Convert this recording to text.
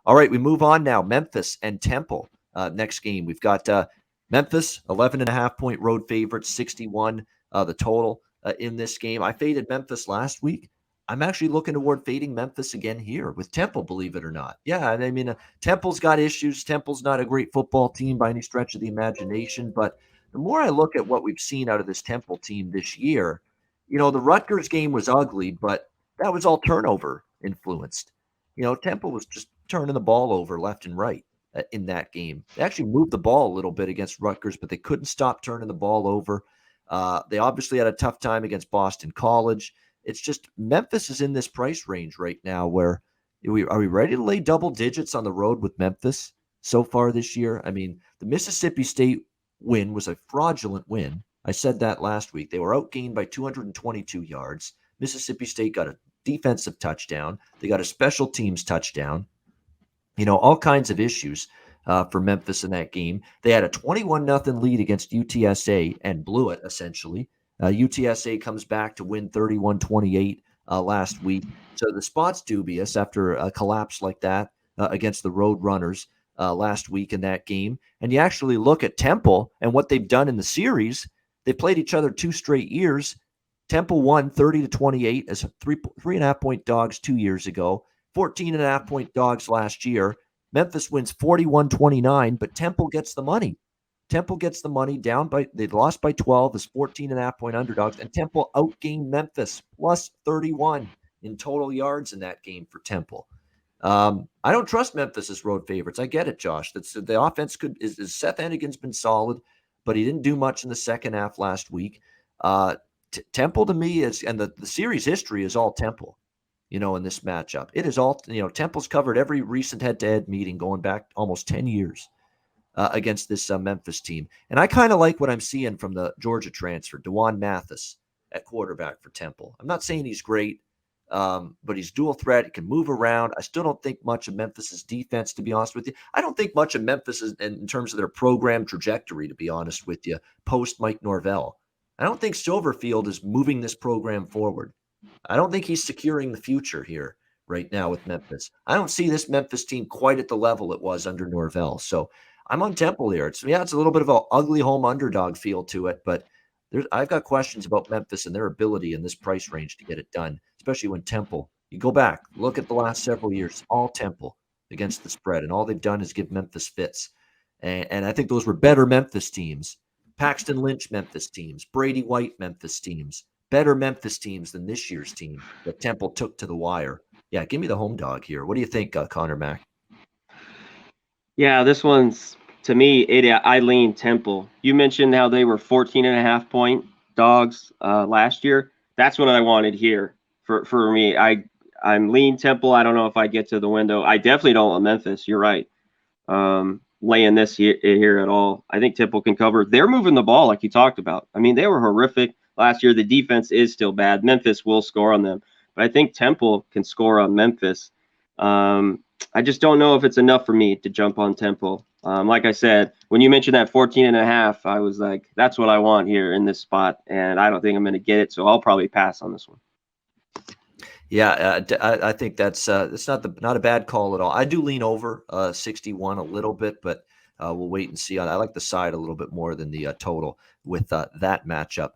All right, we move on now. Memphis and Temple. Next game, we've got Memphis, 11.5-point road favorite, 61 the total in this game. I faded Memphis last week. I'm actually looking toward fading Memphis again here with Temple, believe it or not. Yeah, I mean, Temple's got issues. Temple's not a great football team by any stretch of the imagination. But the more I look at what we've seen out of this Temple team this year, the Rutgers game was ugly, but that was all turnover influenced. Temple was just turning the ball over left and right in that game. They actually moved the ball a little bit against Rutgers, but they couldn't stop turning the ball over. They obviously had a tough time against Boston College. It's just Memphis is in this price range right now where are we ready to lay double digits on the road with Memphis so far this year? I mean, the Mississippi State win was a fraudulent win. I said that last week. They were outgained by 222 yards. Mississippi State got a defensive touchdown. They got a special teams touchdown. All kinds of issues for Memphis in that game. They had a 21-0 lead against UTSA and blew it, essentially. UTSA comes back to win 31-28 last week. So the spot's dubious after a collapse like that against the Road Runners last week in that game. And you actually look at Temple and what they've done in the series. They played each other 2 straight years. Temple won 30-28 as 3.5-point dogs 2 years ago, 14.5-point dogs last year. Memphis wins 41-29, but Temple gets the money. Temple gets the money they lost by 12 as 14.5-point underdogs, and Temple outgained Memphis plus 31 in total yards in that game for Temple. I don't trust Memphis as road favorites. I get it, Josh. The offense is Seth Hennigan's been solid, but he didn't do much in the second half last week. Temple to me and the series history is all Temple, in this matchup. It is all, Temple's covered every recent head-to-head meeting going back almost 10 years against this Memphis team. And I kind of like what I'm seeing from the Georgia transfer, DeJuan Mathis at quarterback for Temple. I'm not saying he's great, but he's dual threat. He can move around. I still don't think much of Memphis's defense, to be honest with you. I don't think much of Memphis in terms of their program trajectory, to be honest with you, post Mike Norvell. I don't think Silverfield is moving this program forward. I don't think he's securing the future here right now with Memphis. I don't see this Memphis team quite at the level it was under Norvell. So I'm on Temple here. It's a little bit of an ugly home underdog feel to it, but I've got questions about Memphis and their ability in this price range to get it done, especially when Temple, you go back, look at the last several years, all Temple against the spread, and all they've done is give Memphis fits. And I think those were better Memphis teams. Paxton Lynch Memphis teams, Brady White Memphis teams, better Memphis teams than this year's team that Temple took to the wire. Yeah, give me the home dog here. What do you think, Conor Mack? Yeah, this one's, to me, I lean Temple. You mentioned how they were 14.5-point dogs last year. That's what I wanted here for me. I'm lean Temple. I don't know if I get to the window. I definitely don't want Memphis. You're right. Laying this here at all. I think Temple can cover. They're moving the ball like you talked about. I mean, they were horrific last year. The defense is still bad. Memphis will score on them, but I think Temple can score on Memphis. I just don't know if it's enough for me to jump on Temple. Like I said, when you mentioned that 14.5, I was like, that's what I want here in this spot, and I don't think I'm going to get it, so I'll probably pass on this one. Yeah, I think that's not a bad call at all. I do lean over 61 a little bit, but we'll wait and see. I like the side a little bit more than the total with that matchup.